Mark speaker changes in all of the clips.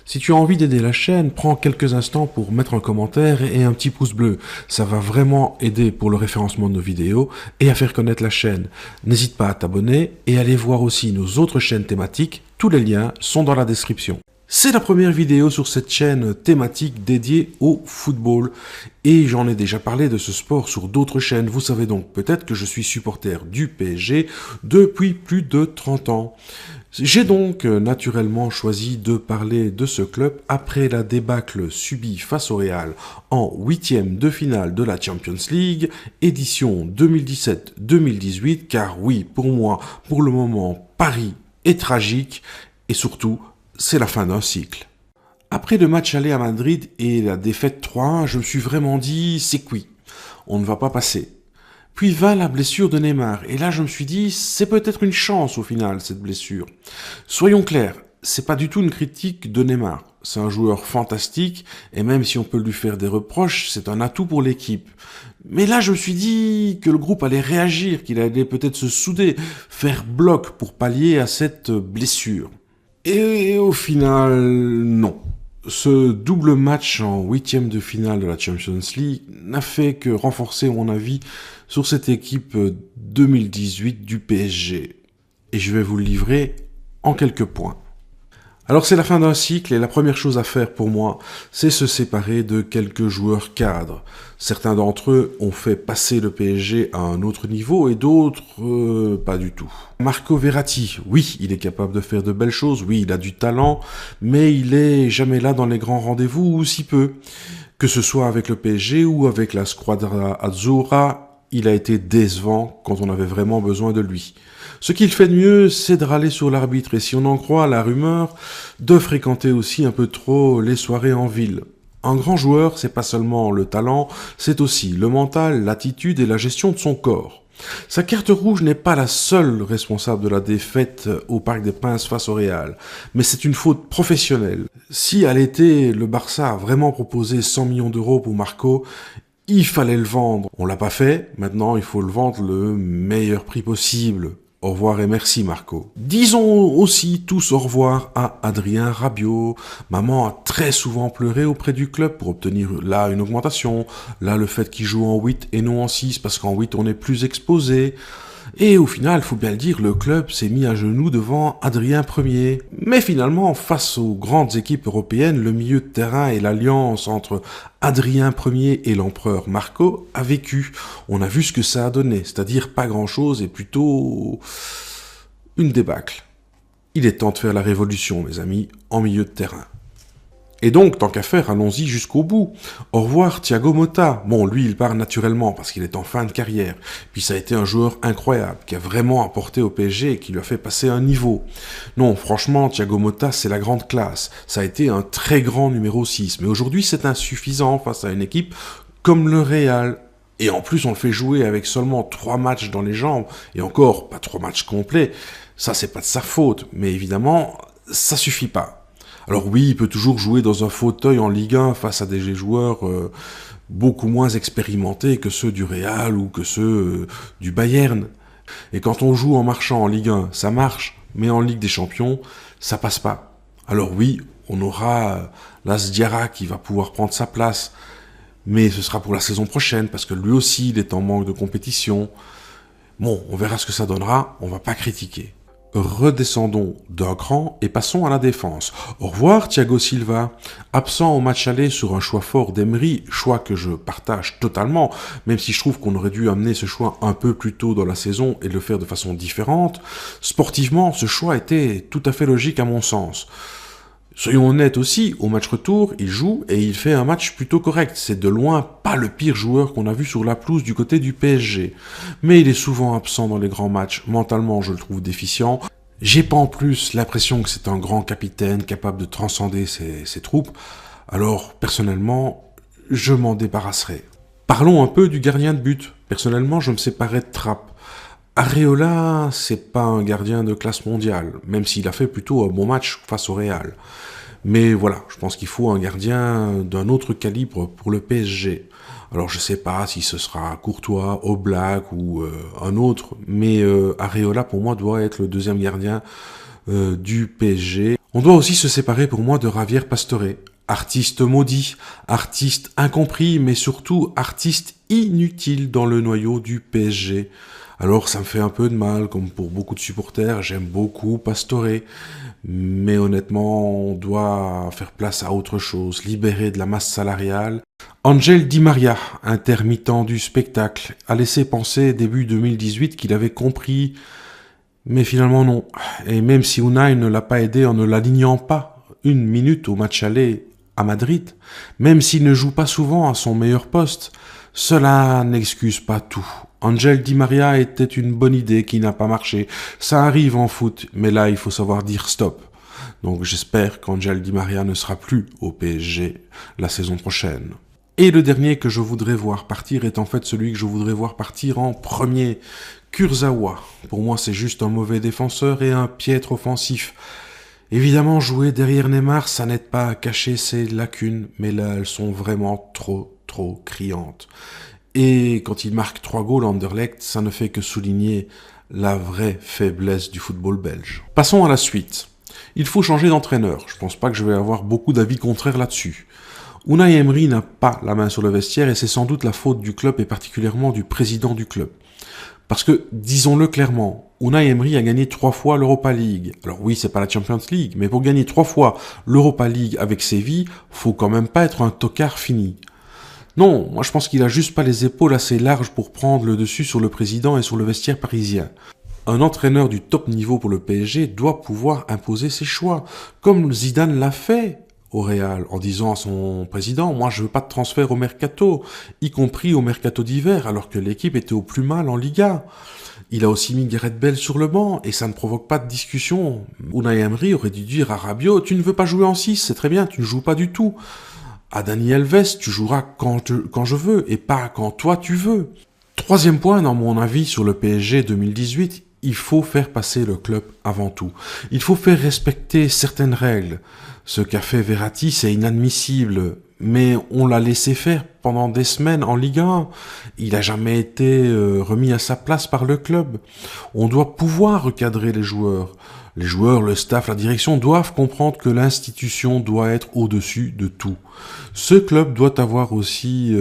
Speaker 1: Si tu as envie d'aider la chaîne, prends quelques instants pour mettre un commentaire et un petit pouce bleu. Ça va vraiment aider pour le référencement de nos vidéos et à faire connaître la chaîne. N'hésite pas à t'abonner et à aller voir aussi nos autres chaînes thématiques. Tous les liens sont dans la description. C'est la première vidéo sur cette chaîne thématique dédiée au football et j'en ai déjà parlé de ce sport sur d'autres chaînes. Vous savez donc peut-être que je suis supporter du PSG depuis plus de 30 ans. J'ai donc naturellement choisi de parler de ce club après la débâcle subie face au Real en 8e de finale de la Champions League, édition 2017-2018, car oui, pour moi, pour le moment, Paris est tragique et surtout, c'est la fin d'un cycle. Après le match aller à Madrid et la défaite 3-1, je me suis vraiment dit, c'est cuit, on ne va pas passer. Puis vint la blessure de Neymar, et là je me suis dit, c'est peut-être une chance au final, cette blessure. Soyons clairs, c'est pas du tout une critique de Neymar. C'est un joueur fantastique, et même si on peut lui faire des reproches, c'est un atout pour l'équipe. Mais là je me suis dit que le groupe allait réagir, qu'il allait peut-être se souder, faire bloc pour pallier à cette blessure. Et au final, non. Ce double match en 8e de finale de la Champions League n'a fait que renforcer mon avis sur cette équipe 2018 du PSG. Et je vais vous le livrer en quelques points. Alors c'est la fin d'un cycle et la première chose à faire pour moi, c'est se séparer de quelques joueurs cadres. Certains d'entre eux ont fait passer le PSG à un autre niveau et d'autres pas du tout. Marco Verratti, oui, il est capable de faire de belles choses, oui, il a du talent, mais il est jamais là dans les grands rendez-vous ou si peu. Que ce soit avec le PSG ou avec la Squadra Azzurra, il a été décevant quand on avait vraiment besoin de lui. Ce qu'il fait de mieux, c'est de râler sur l'arbitre et si on en croit la rumeur, de fréquenter aussi un peu trop les soirées en ville. Un grand joueur, c'est pas seulement le talent, c'est aussi le mental, l'attitude et la gestion de son corps. Sa carte rouge n'est pas la seule responsable de la défaite au Parc des Princes face au Real, mais c'est une faute professionnelle. Si à l'été, le Barça a vraiment proposé 100 millions d'euros pour Marco, il fallait le vendre. On l'a pas fait, maintenant il faut le vendre le meilleur prix possible. Au revoir et merci Marco. Disons aussi tous au revoir à Adrien Rabiot. Maman a très souvent pleuré auprès du club pour obtenir là une augmentation, là le fait qu'il joue en 8 et non en 6 parce qu'en 8 on est plus exposé. Et au final, faut bien le dire, le club s'est mis à genoux devant Adrien Ier. Mais finalement, face aux grandes équipes européennes, le milieu de terrain et l'alliance entre Adrien Ier et l'empereur Marco a vécu. On a vu ce que ça a donné, c'est-à-dire pas grand-chose et plutôt une débâcle. Il est temps de faire la révolution, mes amis, en milieu de terrain. Et donc, tant qu'à faire, allons-y jusqu'au bout. Au revoir Thiago Motta. Bon, lui, il part naturellement parce qu'il est en fin de carrière. Puis ça a été un joueur incroyable, qui a vraiment apporté au PSG et qui lui a fait passer un niveau. Non, franchement, Thiago Motta, c'est la grande classe. Ça a été un très grand numéro 6. Mais aujourd'hui, c'est insuffisant face à une équipe comme le Real. Et en plus, on le fait jouer avec seulement 3 matchs dans les jambes. Et encore, pas 3 matchs complets. Ça, c'est pas de sa faute. Mais évidemment, ça suffit pas. Alors oui, il peut toujours jouer dans un fauteuil en Ligue 1 face à des joueurs beaucoup moins expérimentés que ceux du Real ou que ceux du Bayern. Et quand on joue en marchant en Ligue 1, ça marche, mais en Ligue des Champions, ça passe pas. Alors oui, on aura Las Diarra qui va pouvoir prendre sa place, mais ce sera pour la saison prochaine, parce que lui aussi, il est en manque de compétition. Bon, on verra ce que ça donnera, on va pas critiquer. Redescendons d'un cran et passons à la défense. Au revoir Thiago Silva, absent au match aller sur un choix fort d'Emery, choix que je partage totalement, même si je trouve qu'on aurait dû amener ce choix un peu plus tôt dans la saison et le faire de façon différente. Sportivement, ce choix était tout à fait logique à mon sens. Soyons honnêtes aussi, au match retour, il joue et il fait un match plutôt correct. C'est de loin pas le pire joueur qu'on a vu sur la pelouse du côté du PSG. Mais il est souvent absent dans les grands matchs. Mentalement, je le trouve déficient. J'ai pas en plus l'impression que c'est un grand capitaine capable de transcender ses troupes. Alors, personnellement, je m'en débarrasserai. Parlons un peu du gardien de but. Personnellement, je me séparais de Trapp. Areola, c'est pas un gardien de classe mondiale, même s'il a fait plutôt un bon match face au Real. Mais voilà, je pense qu'il faut un gardien d'un autre calibre pour le PSG. Alors je sais pas si ce sera Courtois, Oblak ou un autre, mais Areola pour moi doit être le deuxième gardien du PSG. On doit aussi se séparer pour moi de Javier Pastore, artiste maudit, artiste incompris, mais surtout artiste inutile dans le noyau du PSG. Alors ça me fait un peu de mal, comme pour beaucoup de supporters, j'aime beaucoup Pastore, mais honnêtement, on doit faire place à autre chose, libérer de la masse salariale. Angel Di Maria, intermittent du spectacle, a laissé penser début 2018 qu'il avait compris, mais finalement non. Et même si Unai ne l'a pas aidé en ne l'alignant pas une minute au match aller à Madrid, même s'il ne joue pas souvent à son meilleur poste, cela n'excuse pas tout. Angel Di Maria était une bonne idée qui n'a pas marché. Ça arrive en foot, mais là il faut savoir dire stop. Donc j'espère qu'Angel Di Maria ne sera plus au PSG la saison prochaine. Et le dernier que je voudrais voir partir est en fait celui que je voudrais voir partir en premier. Kurzawa. Pour moi, c'est juste un mauvais défenseur et un piètre offensif. Évidemment, jouer derrière Neymar, ça n'aide pas à cacher ses lacunes, mais là, elles sont vraiment trop criantes. Et quand il marque 3 goals à Anderlecht, ça ne fait que souligner la vraie faiblesse du football belge. Passons à la suite. Il faut changer d'entraîneur. Je pense pas que je vais avoir beaucoup d'avis contraires là-dessus. Unai Emery n'a pas la main sur le vestiaire et c'est sans doute la faute du club et particulièrement du président du club. Parce que, disons-le clairement, Unai Emery a gagné 3 fois l'Europa League. Alors oui, c'est pas la Champions League, mais pour gagner 3 fois l'Europa League avec Séville, faut quand même pas être un tocard fini. Non, moi je pense qu'il a juste pas les épaules assez larges pour prendre le dessus sur le président et sur le vestiaire parisien. Un entraîneur du top niveau pour le PSG doit pouvoir imposer ses choix, comme Zidane l'a fait au Real, en disant à son président, moi je veux pas de transfert au mercato, y compris au mercato d'hiver, alors que l'équipe était au plus mal en Liga. Il a aussi mis Gareth Bale sur le banc, et ça ne provoque pas de discussion. Unai Emery aurait dû dire à Rabiot, tu ne veux pas jouer en 6, c'est très bien, tu ne joues pas du tout. À Dani Alves, tu joueras quand je veux, et pas quand toi tu veux. Troisième point, dans mon avis, sur le PSG 2018, il faut faire passer le club avant tout. Il faut faire respecter certaines règles. Ce qu'a fait Verratti, c'est inadmissible, mais on l'a laissé faire pendant des semaines en Ligue 1. Il n'a jamais été remis à sa place par le club. On doit pouvoir recadrer les joueurs. Les joueurs, le staff, la direction doivent comprendre que l'institution doit être au-dessus de tout. Ce club doit avoir aussi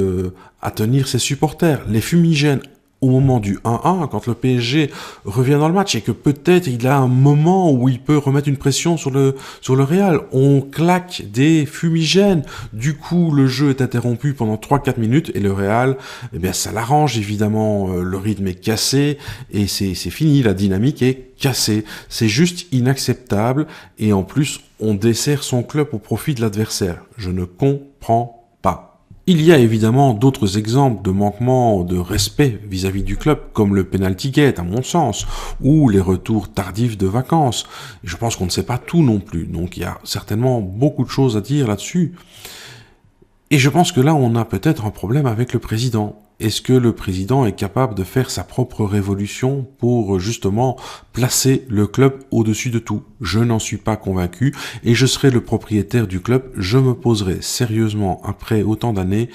Speaker 1: à tenir ses supporters. Les fumigènes au moment du 1-1, quand le PSG revient dans le match et que peut-être il a un moment où il peut remettre une pression sur le Real. On claque des fumigènes. Du coup, le jeu est interrompu pendant 3-4 minutes et le Real, eh bien, ça l'arrange évidemment. Le rythme est cassé et c'est fini. La dynamique est cassée. C'est juste inacceptable et en plus, on dessert son club au profit de l'adversaire. Je ne comprends pas. Il y a évidemment d'autres exemples de manquement de respect vis-à-vis du club, comme le penalty gate, à mon sens, ou les retours tardifs de vacances. Et je pense qu'on ne sait pas tout non plus, donc il y a certainement beaucoup de choses à dire là-dessus. Et je pense que là, on a peut-être un problème avec le président. Est-ce que le président est capable de faire sa propre révolution pour justement placer le club au-dessus de tout? Je n'en suis pas convaincu et je serai le propriétaire du club. Je me poserai sérieusement, après autant d'années,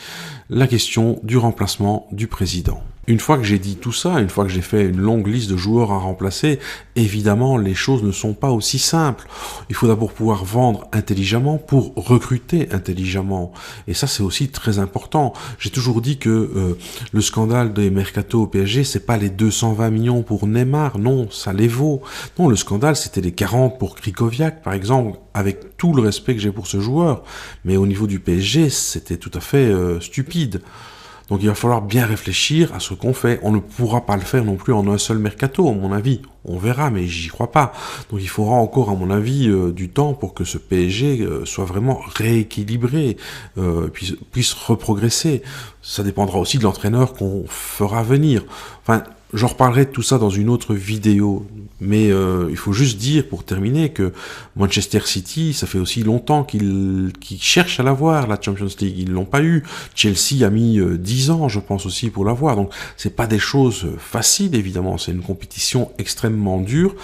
Speaker 1: la question du remplacement du président. Une fois que j'ai dit tout ça, une fois que j'ai fait une longue liste de joueurs à remplacer, évidemment, les choses ne sont pas aussi simples. Il faut d'abord pouvoir vendre intelligemment pour recruter intelligemment. Et ça, c'est aussi très important. J'ai toujours dit que le scandale des mercato au PSG, c'est pas les 220 millions pour Neymar. Non, ça les vaut. Non, le scandale, c'était les 40 pour Krychowiak, par exemple, avec tout le respect que j'ai pour ce joueur. Mais au niveau du PSG, c'était tout à fait stupide. Donc il va falloir bien réfléchir à ce qu'on fait. On ne pourra pas le faire non plus en un seul mercato, à mon avis. On verra, mais j'y crois pas. Donc il faudra encore, à mon avis, du temps pour que ce PSG soit vraiment rééquilibré, puisse reprogresser. Ça dépendra aussi de l'entraîneur qu'on fera venir. Enfin, j'en reparlerai de tout ça dans une autre vidéo. Mais il faut juste dire, pour terminer, que Manchester City, ça fait aussi longtemps qu'ils cherchent à l'avoir, la Champions League. Ils l'ont pas eu. Chelsea a mis 10 ans, je pense aussi, pour l'avoir. Donc, c'est pas des choses faciles, évidemment. C'est une compétition extrêmement dure.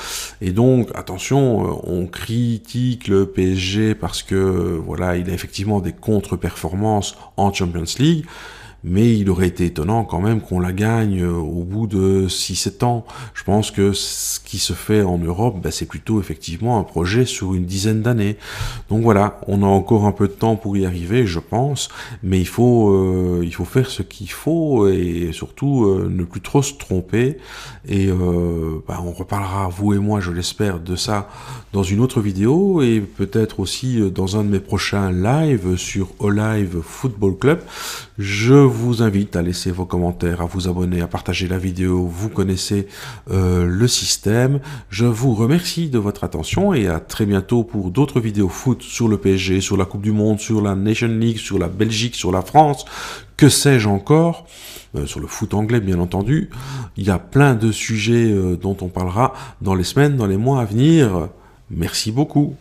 Speaker 1: Et donc, attention, on critique le PSG parce que, voilà, il a effectivement des contre-performances en Champions League. mais il aurait été étonnant quand même qu'on la gagne au bout de 6-7 ans. Je pense que ce qui se fait en Europe, ben, c'est plutôt effectivement un projet sur une dizaine d'années. Donc voilà, on a encore un peu de temps pour y arriver, je pense, mais il faut faire ce qu'il faut et surtout ne plus trop se tromper. Et ben, on reparlera, vous et moi, je l'espère, de ça dans une autre vidéo et peut-être aussi dans un de mes prochains lives sur Olive Football Club. Je vous invite à laisser vos commentaires, à vous abonner, à partager la vidéo. Vous connaissez le système. Je vous remercie de votre attention et à très bientôt pour d'autres vidéos foot sur le PSG, sur la Coupe du Monde, sur la Nation League, sur la Belgique, sur la France, que sais-je encore, sur le foot anglais bien entendu. Il y a plein de sujets dont on parlera dans les semaines, dans les mois à venir. Merci beaucoup.